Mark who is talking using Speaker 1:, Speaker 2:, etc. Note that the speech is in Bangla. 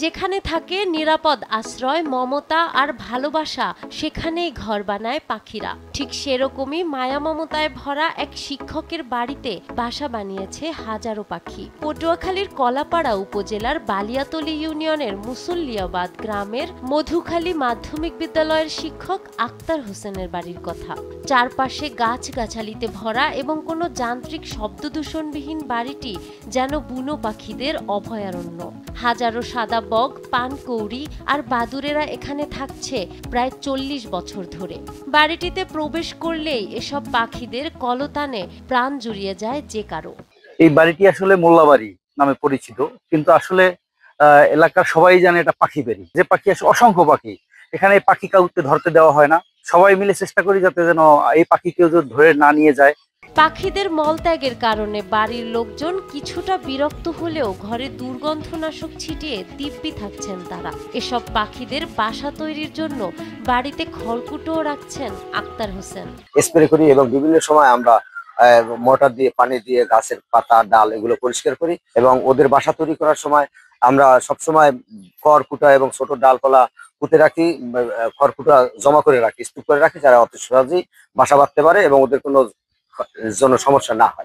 Speaker 1: যেখানে থাকে নিরাপদ আশ্রয়, মমতা আর ভালোবাসা, সেখানেই ঘর বানায় পাখিরা। ঠিক সেরকমই মায়া মমতায় ভরা এক শিক্ষকের বাড়িতে বাসা বানিয়েছে হাজারো পাখি। পটুয়াখালীর কলাপাড়া উপজেলার বালিয়াতলী ইউনিয়নের মুসল্লিয়াবাদ গ্রামের মধুখালী মাধ্যমিক বিদ্যালয়ের শিক্ষক আক্তার হোসেনের বাড়ির কথা। চারপাশে গাছগাছালিতে ভরা এবং কোনো যান্ত্রিক শব্দদূষণবিহীন বাড়িটি যেন বুনো পাখিদের অভয়ারণ্য। হাজারো সাদা বক, পানকৌড়ি আর বাদুড়েরা এখানে থাকছে প্রায় 40 বছর ধরে। বাড়িটিতে প্রবেশ করলেই এসব পাখিদের কলতানে প্রাণ জুড়িয়ে যায় যে কারো।
Speaker 2: এই বাড়িটি আসলে মোল্লাবাড়ি নামে পরিচিত, কিন্তু আসলে এলাকার সবাই জানে এটা পাখি বাড়ি। যে পাখি আসলে অসংখ্য পাখি, এখানে এই পাখি কাউকে ধরতে দেওয়া হয় না। সবাই মিলে চেষ্টা করি যাতে যেন এই পাখি কেউ ধরে না নিয়ে যায়।
Speaker 1: পাখিদের মলত্যাগের কারণে বাড়ির লোকজন কিছুটা বিরক্ত হলেও ঘরে দুর্গন্ধনাশক ছিটিয়ে দিব্যি থাকছেন তারা। এসব পাখিদের বাসা তৈরির জন্য বাড়িতে খড়কুটোও রাখছেন আক্তার হোসেন।
Speaker 3: স্প্রে করি এবং বিভিন্ন সময় আমরা মোটর দিয়ে পানি দিয়ে গাছের পাতা ডাল এগুলো পরিষ্কার করি এবং ওদের বাসা তৈরি করার সময় আমরা সবসময় খড়কুটা এবং ছোট ডালপালা পুঁতে রাখি, খড়কুটা জমা করে রাখি, স্তূপ করে রাখি, যারা অত সহজেই বাসা বাঁধতে পারে এবং ওদের কোনো জন্য সমস্যা না হয়।